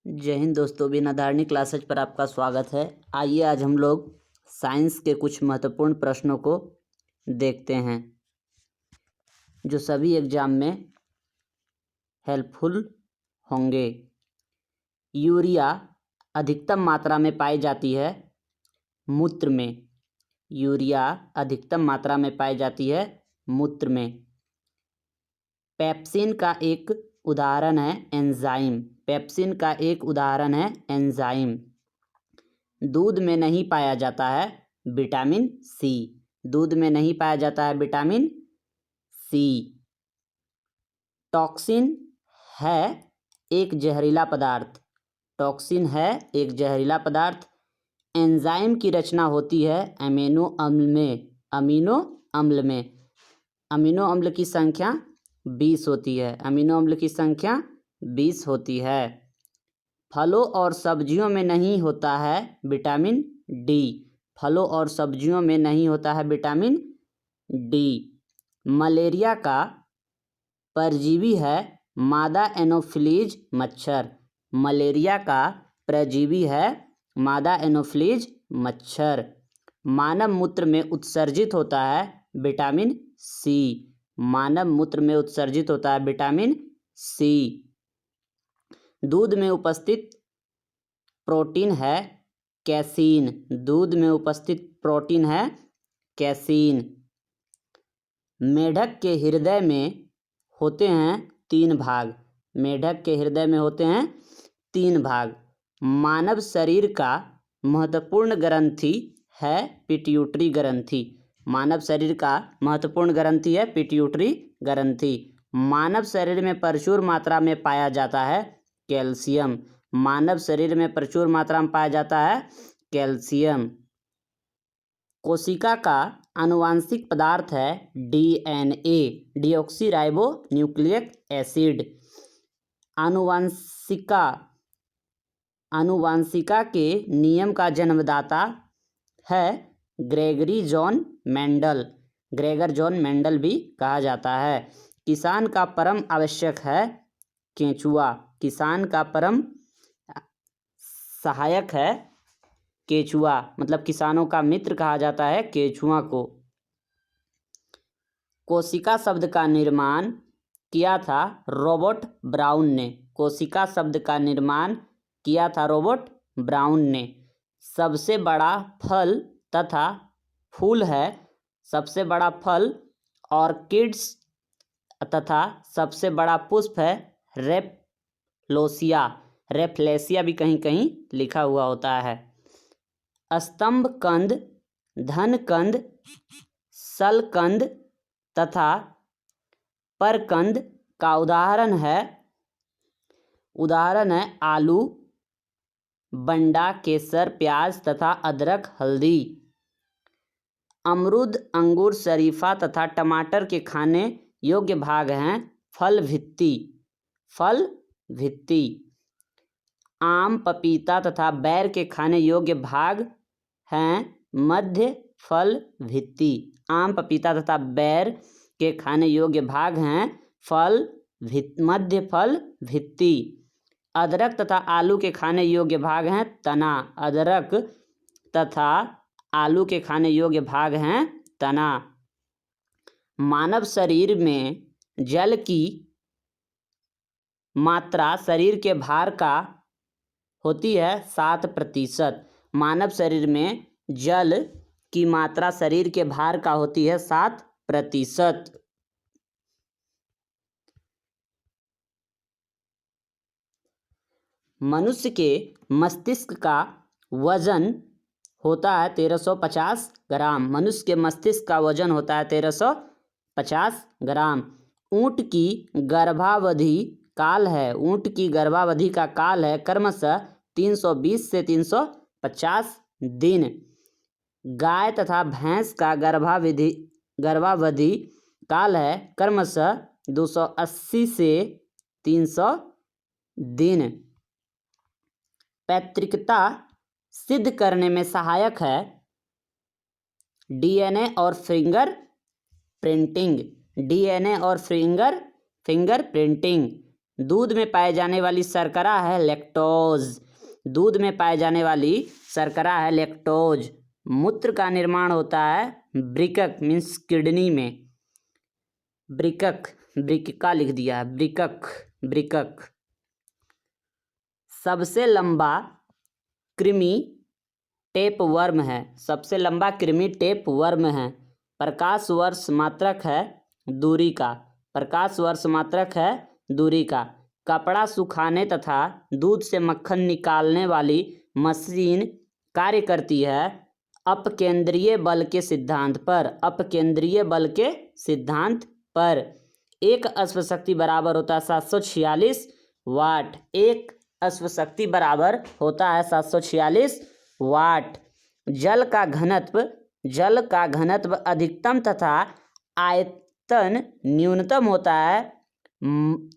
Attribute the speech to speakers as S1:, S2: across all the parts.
S1: जय हिंद दोस्तों, बिना धारणी क्लासेज पर आपका स्वागत है। आइए आज हम लोग साइंस के कुछ महत्वपूर्ण प्रश्नों को देखते हैं जो सभी एग्जाम में हेल्पफुल होंगे। यूरिया अधिकतम मात्रा में पाई जाती है मूत्र में। यूरिया अधिकतम मात्रा में पाई जाती है मूत्र में। पेप्सिन का एक उदाहरण है एंजाइम। पेप्सिन का एक उदाहरण है एंजाइम। दूध में नहीं पाया जाता है विटामिन सी। दूध में नहीं पाया जाता है विटामिन सी। टॉक्सिन है एक जहरीला पदार्थ। टॉक्सिन है एक जहरीला पदार्थ। एंजाइम की रचना होती है अमीनो अम्ल में। अमीनो अम्ल में अमीनो अम्ल की संख्या 20 होती है। अमीनो अम्ल की संख्या 20 होती है। फलों और सब्जियों में नहीं होता है विटामिन डी। फलों और सब्जियों में नहीं होता है विटामिन डी। मलेरिया का परजीवी है मादा एनोफिलीज मच्छर। मलेरिया का परजीवी है मादा एनोफिलीज मच्छर। मानव मूत्र में उत्सर्जित होता है विटामिन सी। मानव मूत्र में उत्सर्जित होता है विटामिन सी। दूध में उपस्थित प्रोटीन है कैसीन। दूध में उपस्थित प्रोटीन है कैसीन। मेढक के हृदय में होते हैं 3 भाग। मेढक के हृदय में होते हैं 3 भाग। मानव शरीर का महत्वपूर्ण ग्रंथि है पिट्यूटरी ग्रंथि। मानव शरीर का महत्वपूर्ण ग्रंथि है पिट्यूटरी ग्रंथि। मानव शरीर में प्रचुर मात्रा में पाया जाता है कैल्शियम। मानव शरीर में प्रचुर मात्रा में पाया जाता है कैल्शियम। कोशिका का आनुवांशिक पदार्थ है डीएनए, डीऑक्सीराइबो न्यूक्लिक एसिड। आनुवांशिका के नियम का जन्मदाता है Gregory John Mendel. Gregor John Mendel भी कहा जाता है। किसान का परम आवश्यक है केंचुआ। किसान का परम सहायक है केंचुआ, मतलब किसानों का मित्र कहा जाता है केंचुआ को। कोशिका शब्द का निर्माण किया था रॉबर्ट ब्राउन ने। कोशिका शब्द का निर्माण किया था रॉबर्ट ब्राउन ने। सबसे बड़ा फल तथा फूल है। सबसे बड़ा फल ऑर्किड्स तथा सबसे बड़ा पुष्प है रेफलोसिया। रेफलेसिया भी कहीं कहीं लिखा हुआ होता है। स्तंभ कंद, धन कंद, शलकंद तथा परकंद का उदाहरण है आलू, बंडा, केसर, प्याज तथा अदरक, हल्दी। अमरूद, अंगूर, शरीफा तथा टमाटर के खाने योग्य भाग हैं फल भित्ति। फल भित्ति। आम, पपीता तथा बैर के खाने योग्य भाग हैं मध्य फल भित्ति। आम, पपीता तथा बैर के खाने योग्य भाग हैं मध्य फल भित्ति। अदरक तथा आलू के खाने योग्य भाग हैं तना। अदरक तथा आलू के खाने योग्य भाग हैं तना। मानव शरीर में जल की मात्रा शरीर के भार का होती है 7%। मानव शरीर में जल की मात्रा शरीर के भार का होती है 7%। मनुष्य के मस्तिष्क का वजन होता है 1350 ग्राम। मनुष्य के मस्तिष्क का वजन होता है 1350 ग्राम। ऊंट की गर्भावधि काल है। ऊंट की गर्भावधि का काल है क्रमशः 320 से 350 दिन। गाय तथा भैंस का गर्भावधि काल है क्रमशः 280 से 300 दिन। पैतृकता सिद्ध करने में सहायक है डीएनए और फिंगर प्रिंटिंग। डीएनए और फिंगर प्रिंटिंग। दूध में पाए जाने वाली शर्करा है लैक्टोज। दूध में पाए जाने वाली शर्करा है लैक्टोज। मूत्र का निर्माण होता है वृकक मीन्स किडनी में। वृकक, वृकिका लिख दिया है, वृकक, वृकक। सबसे लंबा कृमि टेप वर्म है। सबसे लंबा कृमि टेप वर्म है। प्रकाश वर्ष मात्रक है दूरी का। प्रकाश वर्ष मात्रक है दूरी का। कपड़ा सुखाने तथा दूध से मक्खन निकालने वाली मशीन कार्य करती है अपकेंद्रीय बल के सिद्धांत पर। अपकेंद्रीय बल के सिद्धांत पर। एक अश्वशक्ति बराबर होता है 746 वाट। एक अश्वशक्ति बराबर होता है 746 वाट। जल का घनत्व अधिकतम तथा आयतन न्यूनतम होता है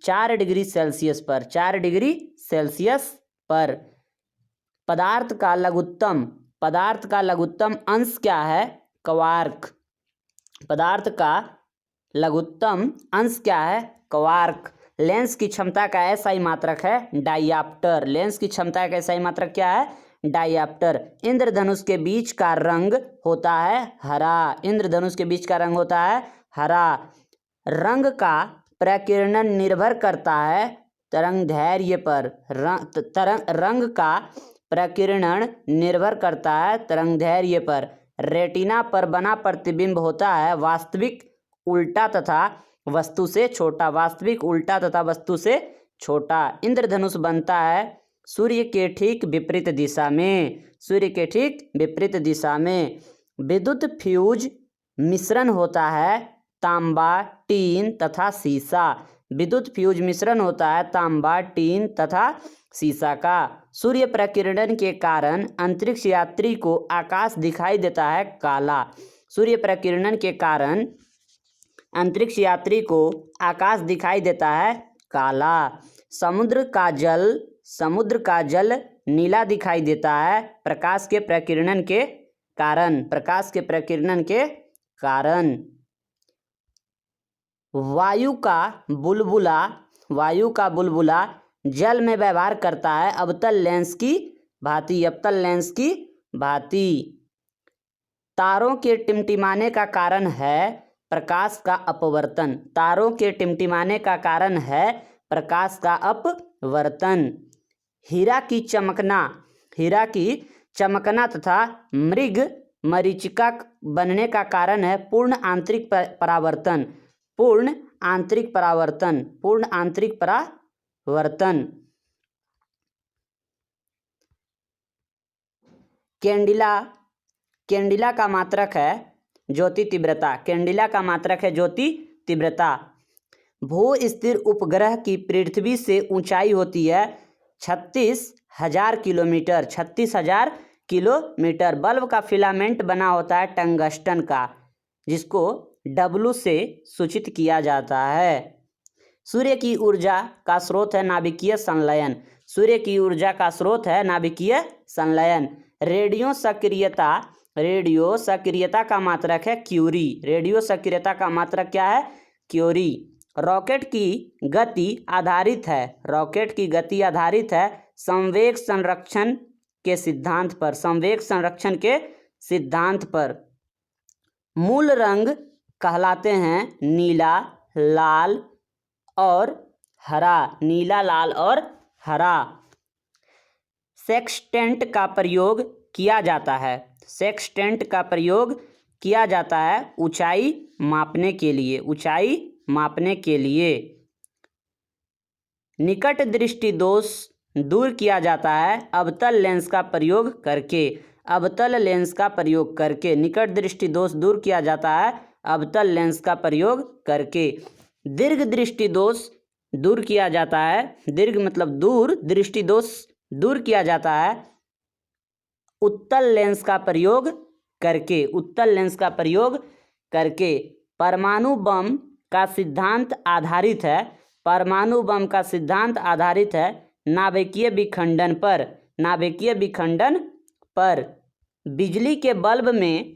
S1: 4 डिग्री सेल्सियस पर। 4 डिग्री सेल्सियस पर। पदार्थ का लघुत्तम अंश क्या है? क्वार्क। पदार्थ का लघुत्तम अंश क्या है? क्वार्क। लेंस की क्षमता का एसआई मात्रक है डायऑप्टर। लेंस की क्षमता का एसआई मात्रक क्या है? डायऑप्टर। इंद्रधनुष के बीच का रंग होता है हरा। इंद्रधनुष के बीच का रंग होता है हरा। रंग का प्रकीर्णन निर्भर करता है तरंगदैर्घ्य पर। रंग का प्रकीर्णन निर्भर करता है तरंगदैर्घ्य पर। रेटिना पर बना प्रतिबिंब होता है वास्तविक उल्टा तथा वस्तु से छोटा। वास्तविक उल्टा तथा वस्तु से छोटा। इंद्रधनुष बनता है सूर्य के ठीक विपरीत दिशा में। सूर्य के ठीक विपरीत दिशा में। विद्युत फ्यूज मिश्रण होता है तांबा, टीन तथा सीसा। विद्युत फ्यूज मिश्रण होता है तांबा, टीन तथा सीसा का। सूर्य प्रकीर्णन के कारण अंतरिक्ष यात्री को आकाश दिखाई देता है काला। सूर्य प्रकीर्णन के कारण अंतरिक्ष यात्री को आकाश दिखाई देता है काला। समुद्र का जल नीला दिखाई देता है प्रकाश के प्रकीर्णन के कारण। प्रकाश के प्रकीर्णन के कारण। वायु का बुलबुला जल में व्यवहार करता है अवतल लेंस की भांति। अवतल लेंस की भांति। तारों के टिमटिमाने का कारण है प्रकाश का अपवर्तन। तारों के टिमटिमाने का कारण है प्रकाश का अपवर्तन। हीरा की चमकना तथा मृग मरीचिका बनने का कारण है पूर्ण आंतरिक परावर्तन। पूर्ण आंतरिक परावर्तन। पूर्ण आंतरिक परावर्तन। कैंडिला का मात्रक है ज्योति तीव्रता। कैंडिला का मात्रक है ज्योति तीव्रता। भू स्थिर उपग्रह की पृथ्वी से ऊंचाई होती है 36,000 किलोमीटर। 36,000 किलोमीटर। बल्ब का फिलामेंट बना होता है टंगस्टन का, जिसको W से सूचित किया जाता है। सूर्य की ऊर्जा का स्रोत है नाभिकीय संलयन। सूर्य की ऊर्जा का स्रोत है नाभिकीय संलयन। रेडियो सक्रियता का मात्रक है क्यूरी। रेडियो सक्रियता का मात्रक क्या है? क्यूरी। रॉकेट की गति आधारित है संवेग संरक्षण के सिद्धांत पर। संवेग संरक्षण के सिद्धांत पर। मूल रंग कहलाते हैं नीला, लाल और हरा। नीला, लाल और हरा। सेक्सटेंट का प्रयोग किया जाता है। सेक्सटेंट का प्रयोग किया जाता है ऊंचाई मापने के लिए। ऊंचाई मापने के लिए। निकट दृष्टि दोष दूर किया जाता है अवतल लेंस का प्रयोग करके। अवतल लेंस का प्रयोग करके निकट दृष्टि दोष दूर किया जाता है अवतल लेंस का प्रयोग करके। दीर्घ दृष्टि दोष दूर किया जाता है। दीर्घ मतलब दूर, दृष्टि दोष दूर किया जाता है उत्तल लेंस का प्रयोग करके। उत्तल लेंस का प्रयोग करके। परमाणु बम का सिद्धांत आधारित है। परमाणु बम का सिद्धांत आधारित है नाभिकीय विखंडन पर। नाभिकीय विखंडन पर। बिजली के बल्ब में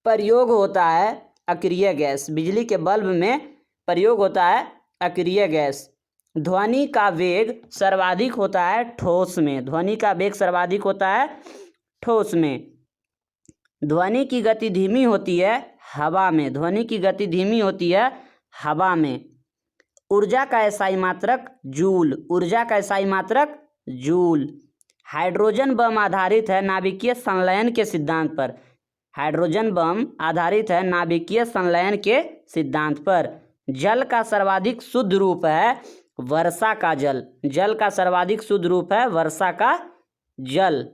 S1: प्रयोग होता है अक्रिय गैस। बिजली के बल्ब में प्रयोग होता है अक्रिय गैस। ध्वनि का वेग सर्वाधिक होता है ठोस में। ध्वनि का वेग सर्वाधिक होता है ठोस में। ध्वनि की गति धीमी होती है हवा में। ध्वनि की गति धीमी होती है हवा में। ऊर्जा का एसआई मात्रक जूल। ऊर्जा का एसआई मात्रक जूल। हाइड्रोजन बम आधारित है नाभिकीय संलयन के सिद्धांत पर। हाइड्रोजन बम आधारित है नाभिकीय संलयन के सिद्धांत पर। जल का सर्वाधिक शुद्ध रूप है वर्षा का जल। जल का सर्वाधिक शुद्ध रूप है वर्षा का जल।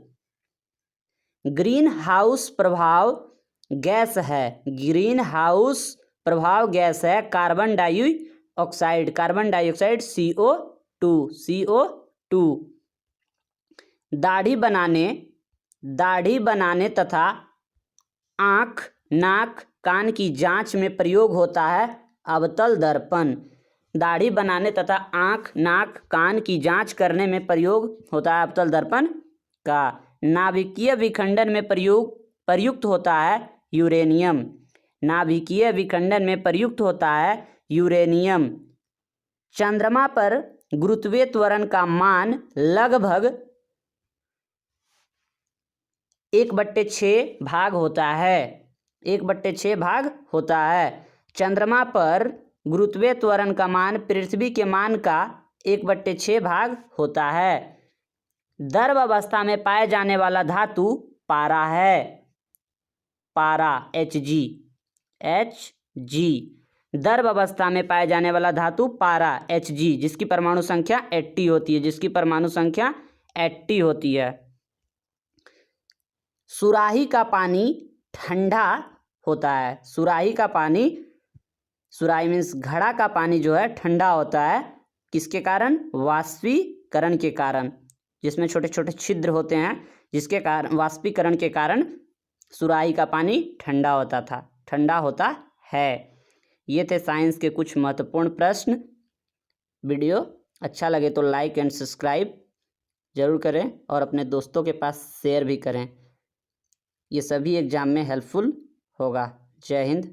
S1: ग्रीन हाउस प्रभाव गैस है। ग्रीन हाउस प्रभाव गैस है carbon dioxide. Carbon dioxide CO2। दाढ़ी बनाने तथा आँख नाक कान की जांच में प्रयोग होता है अवतल दर्पण। दाढ़ी बनाने तथा आँख नाक कान की जांच करने में प्रयोग होता है अवतल दर्पण का। नाभिकीय विखंडन में प्रयुक्त होता है यूरेनियम। नाभिकीय विखंडन में प्रयुक्त होता है यूरेनियम। चंद्रमा पर गुरुत्वीय त्वरण का मान लगभग 1/6 भाग होता है। 1/6 भाग होता है। चंद्रमा पर गुरुत्वीय त्वरण का मान पृथ्वी के मान का 1/6 भाग होता है। द्रव अवस्था में पाए जाने वाला धातु पारा है। पारा Hg। द्रव अवस्था में पाए जाने वाला धातु पारा Hg जिसकी परमाणु संख्या 80 होती है। जिसकी परमाणु संख्या 80 होती है। सुराही का पानी ठंडा होता है। सुराही का पानी, सुराही मीन्स घड़ा का पानी जो है ठंडा होता है किसके कारण? वाष्पीकरण के कारण। जिसमें छोटे छोटे छिद्र होते हैं जिसके कारण वाष्पीकरण के कारण सुराही का पानी ठंडा होता है। ये थे साइंस के कुछ महत्वपूर्ण प्रश्न। वीडियो अच्छा लगे तो लाइक एंड सब्सक्राइब ज़रूर करें और अपने दोस्तों के पास शेयर भी करें। ये सभी एग्जाम में हेल्पफुल होगा। जय हिंद।